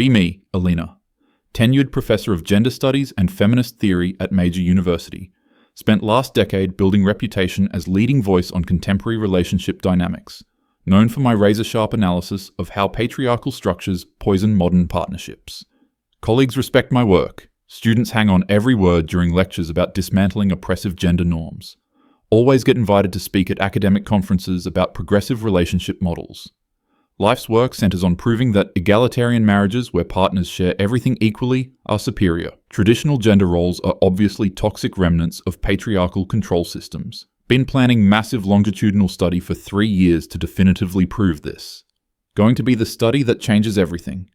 Be me, Alina. Tenured professor of gender studies and feminist theory at major university. Spent last decade building reputation as leading voice on contemporary relationship dynamics. Known for my razor-sharp analysis of how patriarchal structures poison modern partnerships. Colleagues respect my work. Students hang on every word during lectures about dismantling oppressive gender norms. Always get invited to speak at academic conferences about progressive relationship models. Life's work centers on proving that egalitarian marriages where partners share everything equally are superior. Traditional gender roles are obviously toxic remnants of patriarchal control systems. Been planning massive longitudinal study for 3 years to definitively prove this. Going to be the study that changes everything.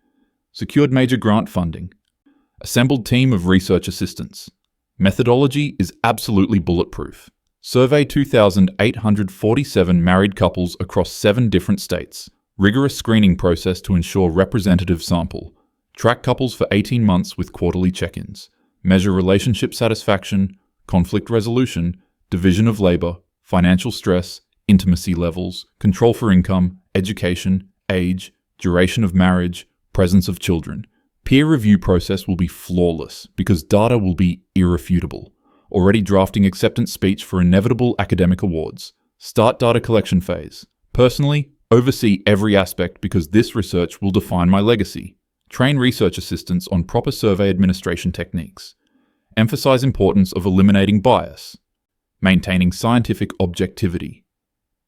Secured major grant funding. Assembled team of research assistants. Methodology is absolutely bulletproof. Survey 2,847 married couples across 7 different states. Rigorous screening process to ensure representative sample. Track couples for 18 months with quarterly check-ins. Measure relationship satisfaction, conflict resolution, division of labor, financial stress, intimacy levels, control for income, education, age, duration of marriage, presence of children. Peer review process will be flawless because data will be irrefutable. Already drafting acceptance speech for inevitable academic awards. Start data collection phase. Personally, oversee every aspect because this research will define my legacy. Train research assistants on proper survey administration techniques. Emphasize importance of eliminating bias. Maintaining scientific objectivity.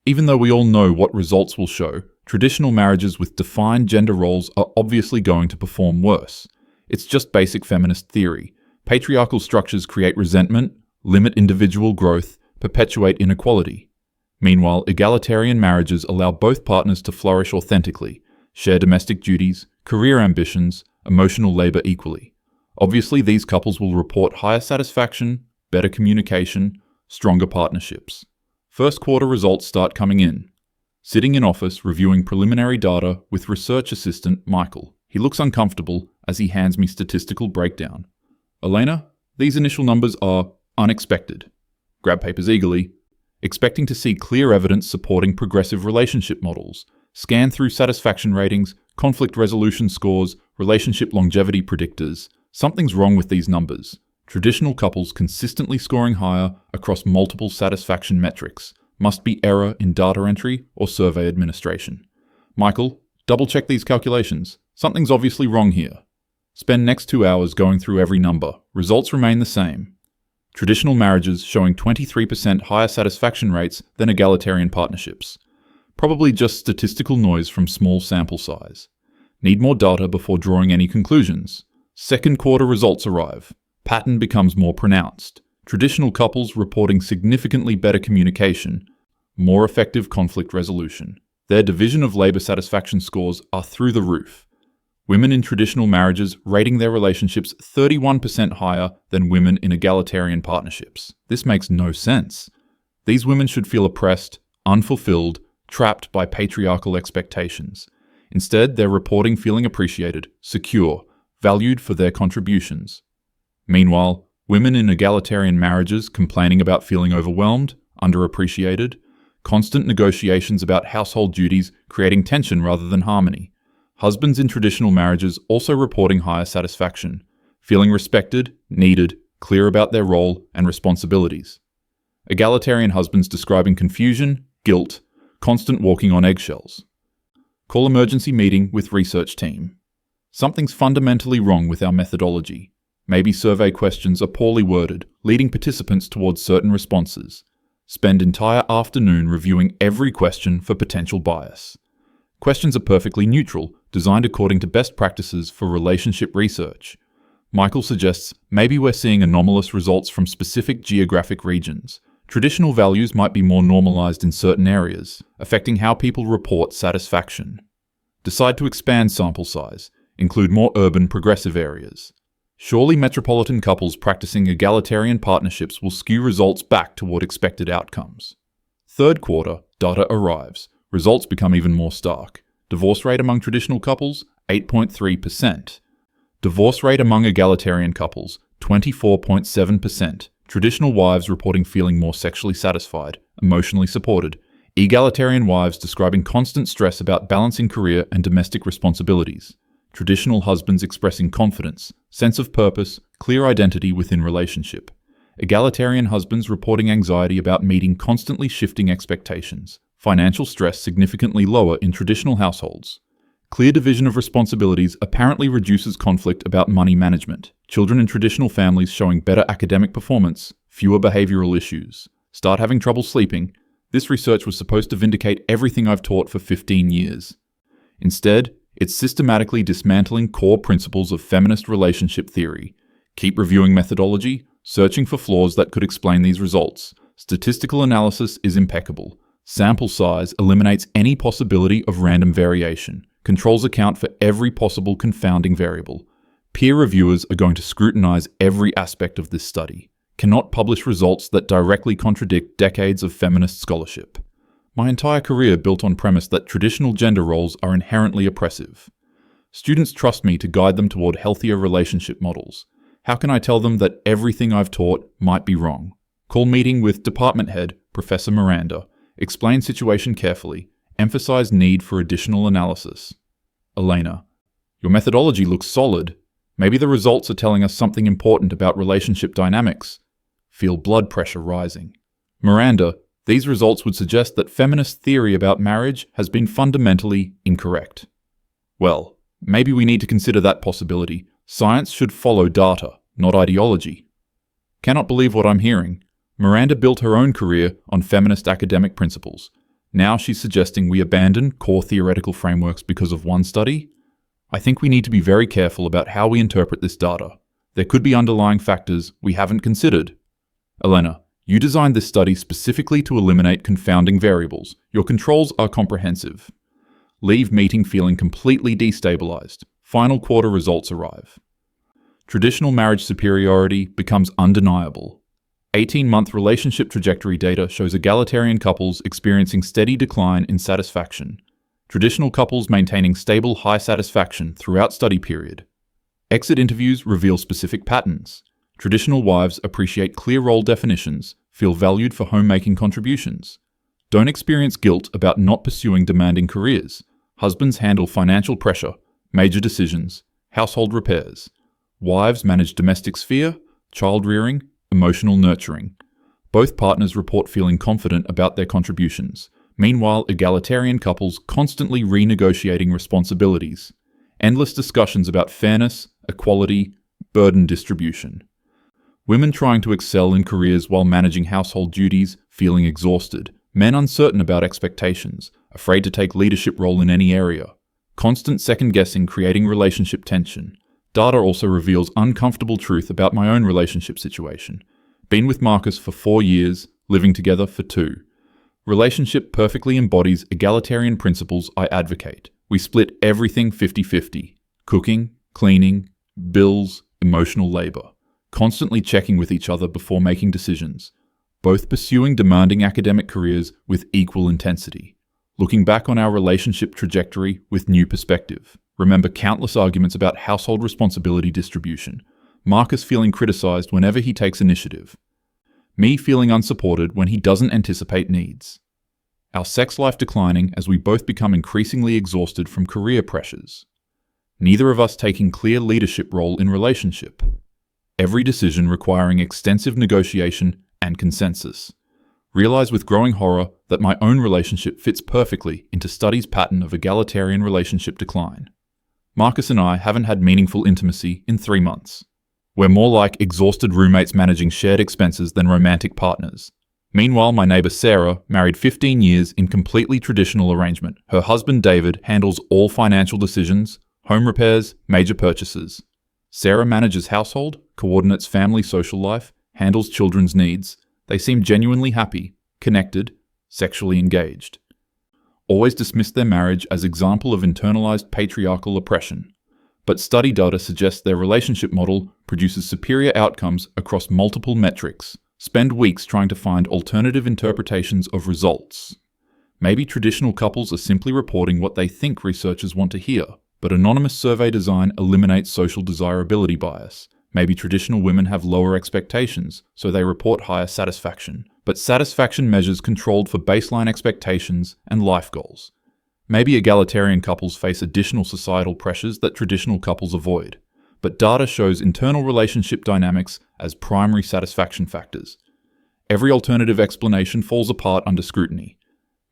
Even though we all know what results will show, traditional marriages with defined gender roles are obviously going to perform worse. It's just basic feminist theory. Patriarchal structures create resentment, limit individual growth, perpetuate inequality. Meanwhile, egalitarian marriages allow both partners to flourish authentically, share domestic duties, career ambitions, emotional labor equally. Obviously, these couples will report higher satisfaction, better communication, stronger partnerships. First quarter results start coming in. Sitting in office reviewing preliminary data with research assistant Michael. He looks uncomfortable as he hands me statistical breakdown. Elena, these initial numbers are unexpected. Grab papers eagerly. Expecting to see clear evidence supporting progressive relationship models. Scan through satisfaction ratings, conflict resolution scores, relationship longevity predictors. Something's wrong with these numbers. Traditional couples consistently scoring higher across multiple satisfaction metrics. Must be error in data entry or survey administration. Michael, double-check these calculations. Something's obviously wrong here. Spend next 2 hours going through every number. Results remain the same. Traditional marriages showing 23% higher satisfaction rates than egalitarian partnerships. Probably just statistical noise from small sample size. Need more data before drawing any conclusions. Second quarter results arrive. Pattern becomes more pronounced. Traditional couples reporting significantly better communication, more effective conflict resolution. Their division of labor satisfaction scores are through the roof. Women in traditional marriages rating their relationships 31% higher than women in egalitarian partnerships. This makes no sense. These women should feel oppressed, unfulfilled, trapped by patriarchal expectations. Instead, they're reporting feeling appreciated, secure, valued for their contributions. Meanwhile, women in egalitarian marriages complaining about feeling overwhelmed, underappreciated, constant negotiations about household duties creating tension rather than harmony. Husbands in traditional marriages also reporting higher satisfaction, feeling respected, needed, clear about their role and responsibilities. Egalitarian husbands describing confusion, guilt, constant walking on eggshells. Call emergency meeting with research team. Something's fundamentally wrong with our methodology. Maybe survey questions are poorly worded, leading participants towards certain responses. Spend entire afternoon reviewing every question for potential bias. Questions are perfectly neutral, designed according to best practices for relationship research. Michael suggests maybe we're seeing anomalous results from specific geographic regions. Traditional values might be more normalized in certain areas, affecting how people report satisfaction. Decide to expand sample size, include more urban progressive areas. Surely metropolitan couples practicing egalitarian partnerships will skew results back toward expected outcomes. Third quarter, data arrives. Results become even more stark. Divorce rate among traditional couples, 8.3%. Divorce rate among egalitarian couples, 24.7%. Traditional wives reporting feeling more sexually satisfied, emotionally supported. Egalitarian wives describing constant stress about balancing career and domestic responsibilities. traditional husbands expressing confidence, sense of purpose, clear identity within relationship. Egalitarian husbands reporting anxiety about meeting constantly shifting expectations. Financial stress significantly lower in traditional households. Clear division of responsibilities apparently reduces conflict about money management. Children in traditional families showing better academic performance, fewer behavioral issues. Start having trouble sleeping. This research was supposed to vindicate everything I've taught for 15 years. Instead, it's systematically dismantling core principles of feminist relationship theory. Keep reviewing methodology, searching for flaws that could explain these results. Statistical analysis is impeccable. Sample size eliminates any possibility of random variation. Controls account for every possible confounding variable. Peer reviewers are going to scrutinize every aspect of this study. Cannot publish results that directly contradict decades of feminist scholarship. My entire career built on premise that traditional gender roles are inherently oppressive. Students trust me to guide them toward healthier relationship models. How can I tell them that everything I've taught might be wrong? Call meeting with department head, Professor Miranda. Explain situation carefully. Emphasize need for additional analysis. Elena, your methodology looks solid. Maybe the results are telling us something important about relationship dynamics. Feel blood pressure rising. Miranda, these results would suggest that feminist theory about marriage has been fundamentally incorrect. Well, maybe we need to consider that possibility. Science should follow data, not ideology. Cannot believe what I'm hearing. Miranda built her own career on feminist academic principles. Now she's suggesting we abandon core theoretical frameworks because of one study? I think we need to be very careful about how we interpret this data. There could be underlying factors we haven't considered. Elena, you designed this study specifically to eliminate confounding variables. Your controls are comprehensive. Leave meeting feeling completely destabilized. Final quarter results arrive. Traditional marriage superiority becomes undeniable. 18-month relationship trajectory data shows egalitarian couples experiencing steady decline in satisfaction. Traditional couples maintaining stable high satisfaction throughout study period. Exit interviews reveal specific patterns. Traditional wives appreciate clear role definitions, feel valued for homemaking contributions. Don't experience guilt about not pursuing demanding careers. Husbands handle financial pressure, major decisions, household repairs. Wives manage domestic sphere, child rearing, emotional nurturing. Both partners report feeling confident about their contributions. Meanwhile, egalitarian couples constantly renegotiating responsibilities. Endless discussions about fairness, equality, burden distribution. Women trying to excel in careers while managing household duties, feeling exhausted. Men uncertain about expectations, afraid to take leadership role in any area. Constant second-guessing creating relationship tension. Data also reveals uncomfortable truth about my own relationship situation. Been with Marcus for 4 years, living together for 2. Relationship perfectly embodies egalitarian principles I advocate. We split everything 50-50. Cooking, cleaning, bills, emotional labor. Constantly checking with each other before making decisions. Both pursuing demanding academic careers with equal intensity. Looking back on our relationship trajectory with new perspective. Remember countless arguments about household responsibility distribution. Marcus feeling criticized whenever he takes initiative. Me feeling unsupported when he doesn't anticipate needs. Our sex life declining as we both become increasingly exhausted from career pressures. Neither of us taking clear leadership role in relationship. Every decision requiring extensive negotiation and consensus. Realize with growing horror that my own relationship fits perfectly into study's pattern of egalitarian relationship decline. Marcus and I haven't had meaningful intimacy in 3 months. We're more like exhausted roommates managing shared expenses than romantic partners. Meanwhile, my neighbor Sarah, married 15 years in completely traditional arrangement. Her husband David handles all financial decisions, home repairs, major purchases. Sarah manages household, coordinates family social life, handles children's needs. They seem genuinely happy, connected, sexually engaged. Always dismissed their marriage as example of internalized patriarchal oppression. But study data suggests their relationship model produces superior outcomes across multiple metrics. Spend weeks trying to find alternative interpretations of results. Maybe traditional couples are simply reporting what they think researchers want to hear, but anonymous survey design eliminates social desirability bias. Maybe traditional women have lower expectations, so they report higher satisfaction. But satisfaction measures controlled for baseline expectations and life goals. Maybe egalitarian couples face additional societal pressures that traditional couples avoid, but data shows internal relationship dynamics as primary satisfaction factors. Every alternative explanation falls apart under scrutiny.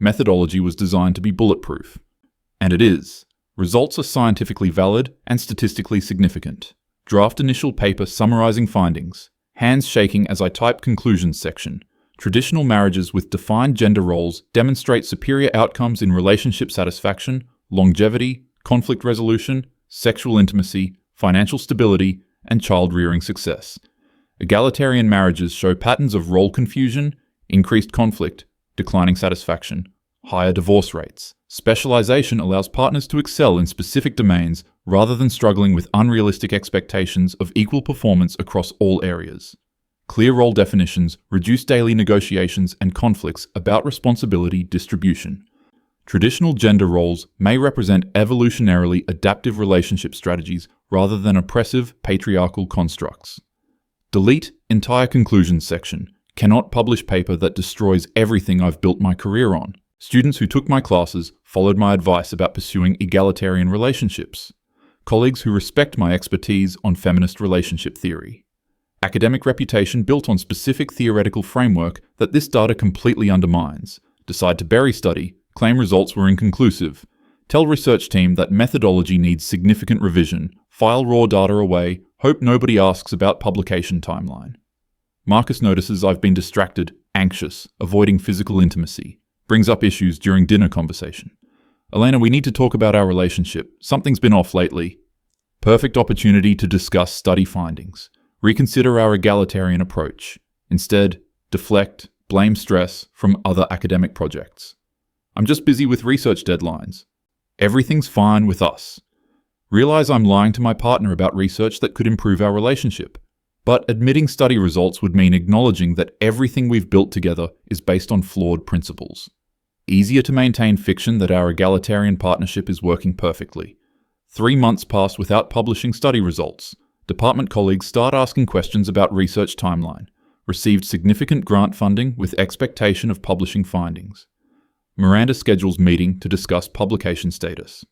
Methodology was designed to be bulletproof. And it is. Results are scientifically valid and statistically significant. Draft initial paper summarizing findings. Hands shaking as I type conclusions section. Traditional marriages with defined gender roles demonstrate superior outcomes in relationship satisfaction, longevity, conflict resolution, sexual intimacy, financial stability, and child-rearing success. Egalitarian marriages show patterns of role confusion, increased conflict, declining satisfaction, higher divorce rates. Specialization allows partners to excel in specific domains rather than struggling with unrealistic expectations of equal performance across all areas. Clear role definitions reduce daily negotiations and conflicts about responsibility distribution. Traditional gender roles may represent evolutionarily adaptive relationship strategies rather than oppressive patriarchal constructs. Delete entire conclusions section. Cannot publish paper that destroys everything I've built my career on. Students who took my classes followed my advice about pursuing egalitarian relationships. Colleagues who respect my expertise on feminist relationship theory. Academic reputation built on specific theoretical framework that this data completely undermines. Decide to bury study, claim results were inconclusive. Tell research team that methodology needs significant revision. File raw data away, hope nobody asks about publication timeline. Marcus notices I've been distracted, anxious, avoiding physical intimacy. Brings up issues during dinner conversation. Elena, we need to talk about our relationship. Something's been off lately. Perfect opportunity to discuss study findings. Reconsider our egalitarian approach. Instead, deflect, blame stress from other academic projects. I'm just busy with research deadlines. Everything's fine with us. Realize I'm lying to my partner about research that could improve our relationship. But admitting study results would mean acknowledging that everything we've built together is based on flawed principles. Easier to maintain fiction that our egalitarian partnership is working perfectly. 3 months pass without publishing study results. Department colleagues start asking questions about research timeline. Received significant grant funding with expectation of publishing findings. Miranda schedules meeting to discuss publication status.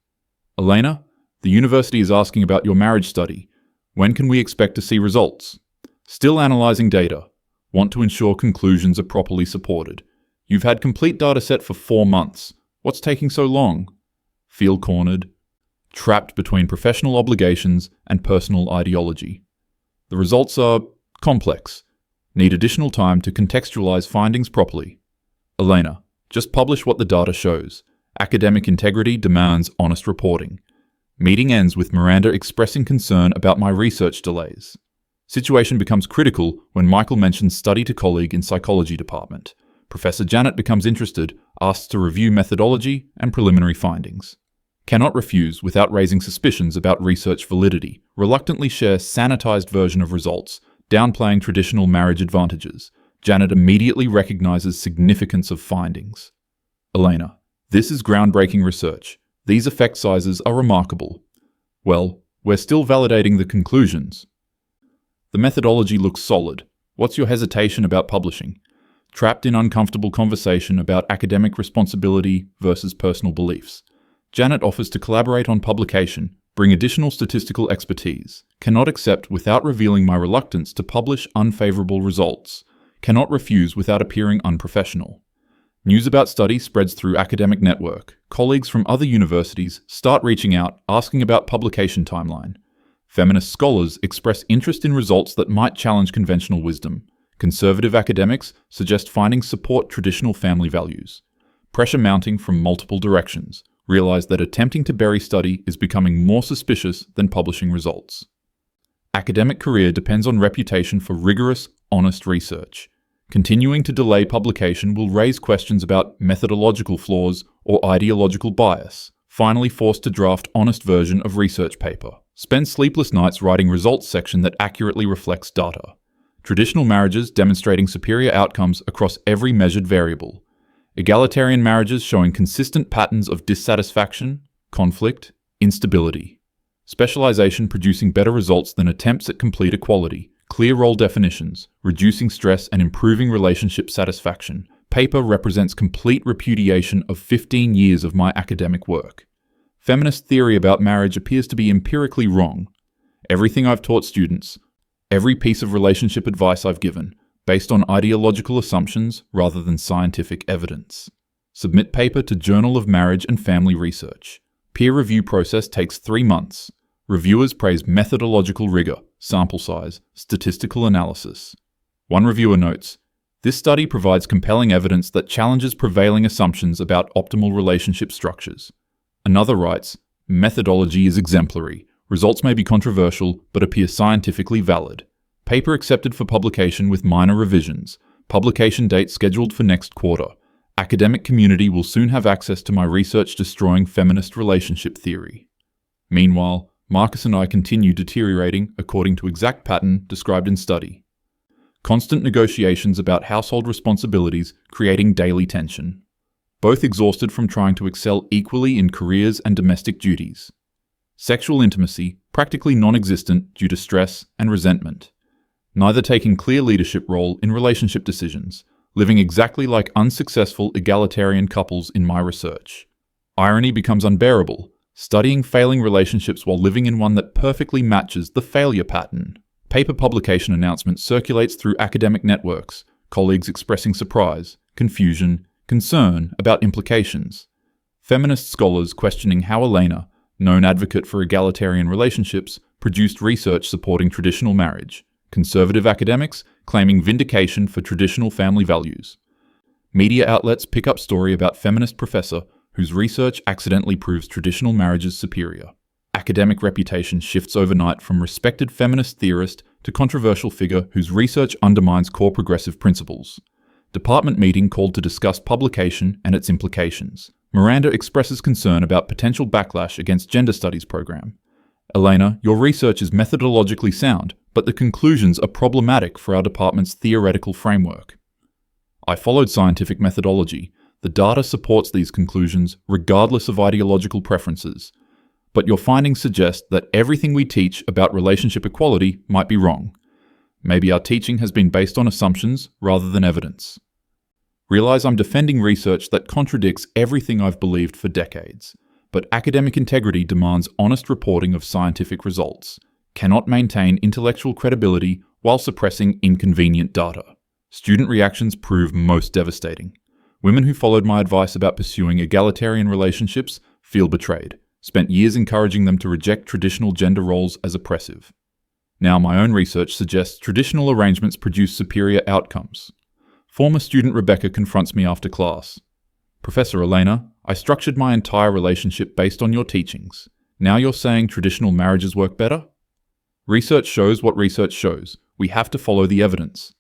Elena, the university is asking about your marriage study. When can we expect to see results? Still analyzing data. Want to ensure conclusions are properly supported. You've had complete data set for 4 months. What's taking so long? Feel cornered. Trapped between professional obligations and personal ideology. The results are complex. Need additional time to contextualize findings properly. Elena, just publish what the data shows. Academic integrity demands honest reporting. Meeting ends with Miranda expressing concern about my research delays. Situation becomes critical when Michael mentions study to colleague in psychology department. Professor Janet becomes interested, asks to review methodology and preliminary findings. Cannot refuse without raising suspicions about research validity. Reluctantly share sanitized version of results, downplaying traditional marriage advantages. Janet immediately recognizes significance of findings. Elena, this is groundbreaking research. These effect sizes are remarkable. Well, we're still validating the conclusions. The methodology looks solid. What's your hesitation about publishing? Trapped in uncomfortable conversation about academic responsibility versus personal beliefs. Janet offers to collaborate on publication, bring additional statistical expertise. Cannot accept without revealing my reluctance to publish unfavorable results. Cannot refuse without appearing unprofessional. News about study spreads through academic network. Colleagues from other universities start reaching out, asking about publication timeline. Feminist scholars express interest in results that might challenge conventional wisdom. Conservative academics suggest findings support traditional family values. Pressure mounting from multiple directions. Realize that attempting to bury study is becoming more suspicious than publishing results. Academic career depends on reputation for rigorous, honest research. Continuing to delay publication will raise questions about methodological flaws or ideological bias. Finally forced to draft honest version of research paper. Spend sleepless nights writing results section that accurately reflects data. Traditional marriages demonstrating superior outcomes across every measured variable. Egalitarian marriages showing consistent patterns of dissatisfaction, conflict, instability. Specialization producing better results than attempts at complete equality. Clear role definitions, reducing stress and improving relationship satisfaction. paper represents complete repudiation of 15 years of my academic work. Feminist theory about marriage appears to be empirically wrong. Everything I've taught students, every piece of relationship advice I've given, based on ideological assumptions rather than scientific evidence. Submit paper to Journal of Marriage and Family Research. Peer review process takes 3 months. Reviewers praise methodological rigor, sample size, statistical analysis. One reviewer notes, "This study provides compelling evidence that challenges prevailing assumptions about optimal relationship structures." Another writes, "Methodology is exemplary. Results may be controversial, but appear scientifically valid. Paper accepted for publication with minor revisions. Publication date scheduled for next quarter. Academic community will soon have access to my research destroying feminist relationship theory." Meanwhile, Marcus and I continue deteriorating according to exact pattern described in study. Constant negotiations about household responsibilities creating daily tension. Both exhausted from trying to excel equally in careers and domestic duties. Sexual intimacy practically non-existent due to stress and resentment. Neither taking clear leadership role in relationship decisions, living exactly like unsuccessful egalitarian couples in my research. Irony becomes unbearable, studying failing relationships while living in one that perfectly matches the failure pattern. Paper publication announcement circulates through academic networks, colleagues expressing surprise, confusion, concern about implications. Feminist scholars questioning how Elena, known advocate for egalitarian relationships, produced research supporting traditional marriage. Conservative academics claiming vindication for traditional family values. Media outlets pick up story about feminist professor whose research accidentally proves traditional marriages superior. Academic reputation shifts overnight from respected feminist theorist to controversial figure whose research undermines core progressive principles. Department meeting called to discuss publication and its implications. Miranda expresses concern about potential backlash against gender studies program. Elena, your research is methodologically sound, but the conclusions are problematic for our department's theoretical framework. I followed scientific methodology. The data supports these conclusions regardless of ideological preferences. But your findings suggest that everything we teach about relationship equality might be wrong. Maybe our teaching has been based on assumptions rather than evidence. Realize I'm defending research that contradicts everything I've believed for decades. But academic integrity demands honest reporting of scientific results, cannot maintain intellectual credibility while suppressing inconvenient data. Student reactions prove most devastating. Women who followed my advice about pursuing egalitarian relationships feel betrayed, spent years encouraging them to reject traditional gender roles as oppressive. Now my own research suggests traditional arrangements produce superior outcomes. Former student Rebecca confronts me after class. "Professor Elena, I structured my entire relationship based on your teachings. Now you're saying traditional marriages work better?" Research shows what research shows. We have to follow the evidence.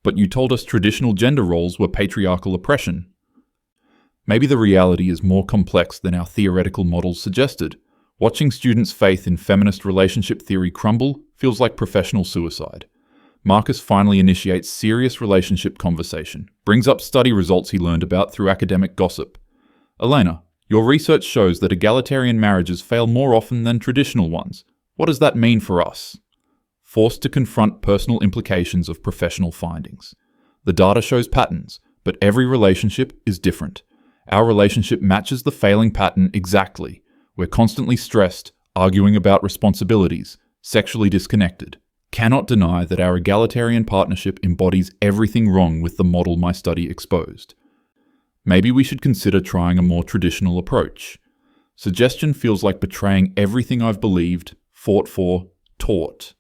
"But you told us traditional gender roles were patriarchal oppression." Maybe the reality is more complex than our theoretical models suggested. Watching students' faith in feminist relationship theory crumble feels like professional suicide. Marcus finally initiates serious relationship conversation, brings up study results he learned about through academic gossip. "Elena, your research shows that egalitarian marriages fail more often than traditional ones. What does that mean for us?" Forced to confront personal implications of professional findings. The data shows patterns, but every relationship is different. Our relationship matches the failing pattern exactly. We're constantly stressed, arguing about responsibilities, sexually disconnected. Cannot deny that our egalitarian partnership embodies everything wrong with the model my study exposed. Maybe we should consider trying a more traditional approach. Suggestion feels like betraying everything I've believed, fought for, taught.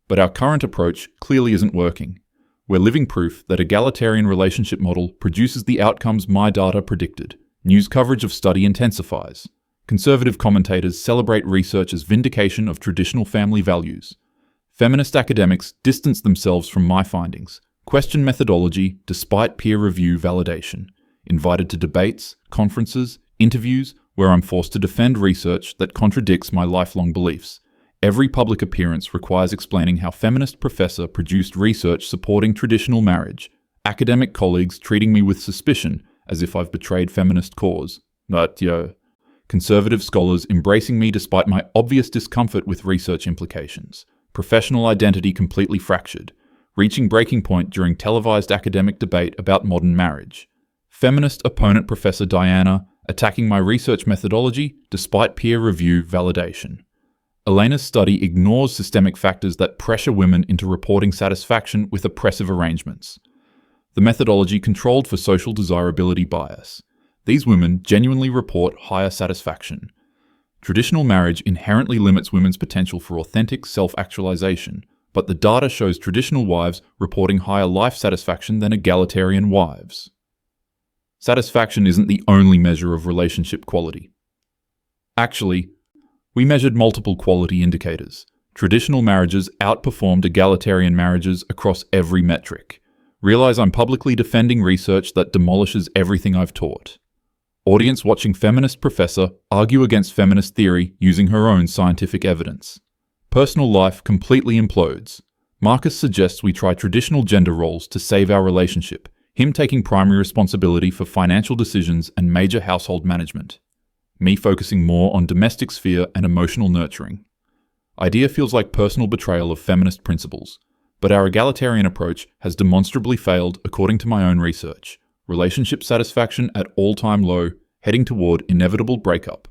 But our current approach clearly isn't working. We're living proof that egalitarian relationship model produces the outcomes my data predicted. News coverage of study intensifies. Conservative commentators celebrate research as vindication of traditional family values. Feminist academics distance themselves from my findings, question methodology despite peer review validation, invited to debates, conferences, interviews where I'm forced to defend research that contradicts my lifelong beliefs. Every public appearance requires explaining how feminist professor produced research supporting traditional marriage, academic colleagues treating me with suspicion as if I've betrayed feminist cause. Conservative scholars embracing me despite my obvious discomfort with research implications. Professional identity completely fractured, reaching breaking point during televised academic debate about modern marriage. Feminist opponent Professor Diana, attacking my research methodology despite peer review validation. Elena's study ignores systemic factors that pressure women into reporting satisfaction with oppressive arrangements. The methodology controlled for social desirability bias. These women genuinely report higher satisfaction. Traditional marriage inherently limits women's potential for authentic self-actualization, but the data shows traditional wives reporting higher life satisfaction than egalitarian wives. Satisfaction isn't the only measure of relationship quality. Actually, we measured multiple quality indicators. Traditional marriages outperformed egalitarian marriages across every metric. Realize I'm publicly defending research that demolishes everything I've taught. Audience watching feminist professor argue against feminist theory using her own scientific evidence. Personal life completely implodes. Marcus suggests we try traditional gender roles to save our relationship, him taking primary responsibility for financial decisions and major household management. Me focusing more on domestic sphere and emotional nurturing. Idea feels like personal betrayal of feminist principles, but our egalitarian approach has demonstrably failed according to my own research. Relationship satisfaction at all-time low, heading toward inevitable breakup.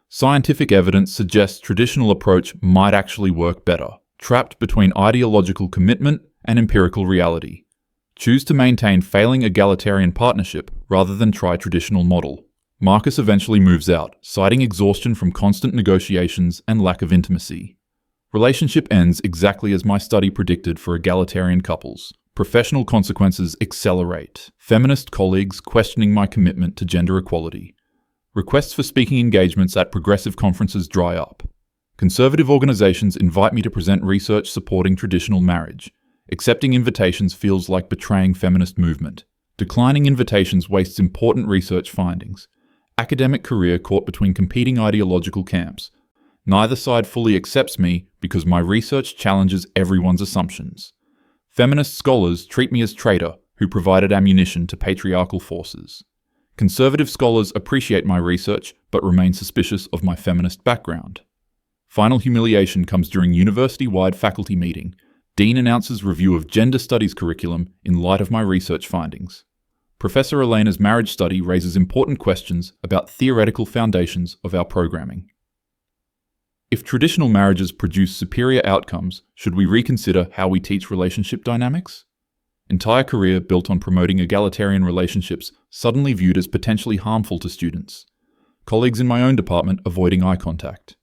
Scientific evidence suggests traditional approach might actually work better, trapped between ideological commitment and empirical reality. Choose to maintain failing egalitarian partnership rather than try traditional model. Marcus eventually moves out, citing exhaustion from constant negotiations and lack of intimacy. Relationship ends exactly as my study predicted for egalitarian couples. Professional consequences accelerate. Feminist colleagues questioning my commitment to gender equality. Requests for speaking engagements at progressive conferences dry up. Conservative organizations invite me to present research supporting traditional marriage. Accepting invitations feels like betraying feminist movement. Declining invitations wastes important research findings. Academic career caught between competing ideological camps. Neither side fully accepts me because my research challenges everyone's assumptions. Feminist scholars treat me as traitor who provided ammunition to patriarchal forces. Conservative scholars appreciate my research but remain suspicious of my feminist background. Final humiliation comes during university-wide faculty meeting. Dean announces review of gender studies curriculum in light of my research findings. Professor Elena's marriage study raises important questions about theoretical foundations of our programming. If traditional marriages produce superior outcomes, should we reconsider how we teach relationship dynamics? Entire career built on promoting egalitarian relationships suddenly viewed as potentially harmful to students. Colleagues in my own department avoiding eye contact.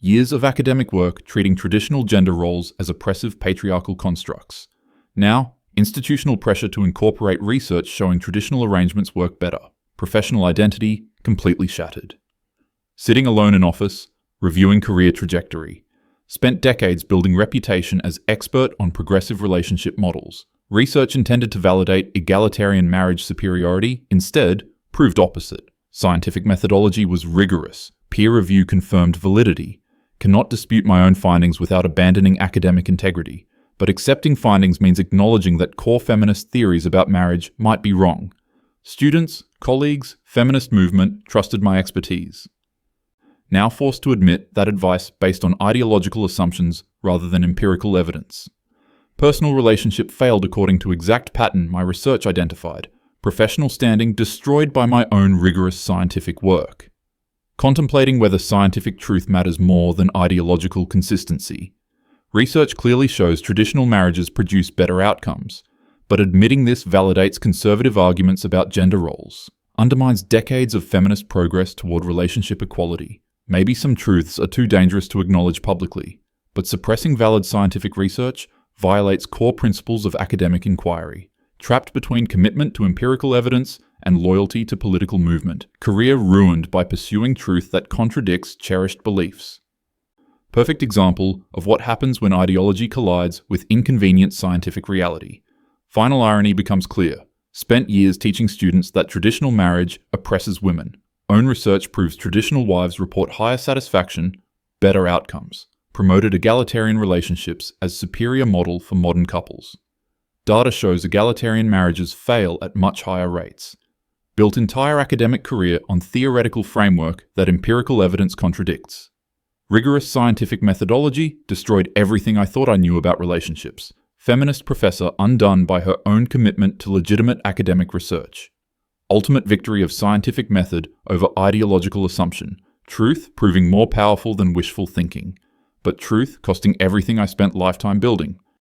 Years of academic work treating traditional gender roles as oppressive patriarchal constructs. Now, institutional pressure to incorporate research showing traditional arrangements work better. Professional identity completely shattered. Sitting alone in office, reviewing career trajectory. Spent decades building reputation as expert on progressive relationship models. Research intended to validate egalitarian marriage superiority instead proved opposite. Scientific methodology was rigorous. Peer review confirmed validity. Cannot dispute my own findings without abandoning academic integrity. But accepting findings means acknowledging that core feminist theories about marriage might be wrong. Students, colleagues, feminist movement trusted my expertise. Now forced to admit that advice based on ideological assumptions rather than empirical evidence. Personal relationship failed according to exact pattern my research identified. Professional standing destroyed by my own rigorous scientific work. Contemplating whether scientific truth matters more than ideological consistency. Research clearly shows traditional marriages produce better outcomes, but admitting this validates conservative arguments about gender roles, undermines decades of feminist progress toward relationship equality. Maybe some truths are too dangerous to acknowledge publicly, but suppressing valid scientific research violates core principles of academic inquiry. Trapped between commitment to empirical evidence and loyalty to political movement, career ruined by pursuing truth that contradicts cherished beliefs. Perfect example of what happens when ideology collides with inconvenient scientific reality. Final irony becomes clear. Spent years teaching students that traditional marriage oppresses women. Own research proves traditional wives report higher satisfaction, better outcomes. Promoted egalitarian relationships as superior model for modern couples. Data shows egalitarian marriages fail at much higher rates. Built entire academic career on theoretical framework that empirical evidence contradicts. Rigorous scientific methodology destroyed everything I thought I knew about relationships. Feminist professor undone by her own commitment to legitimate academic research. Ultimate victory of scientific method over ideological assumption. Truth proving more powerful than wishful thinking. But truth costing everything I spent lifetime building.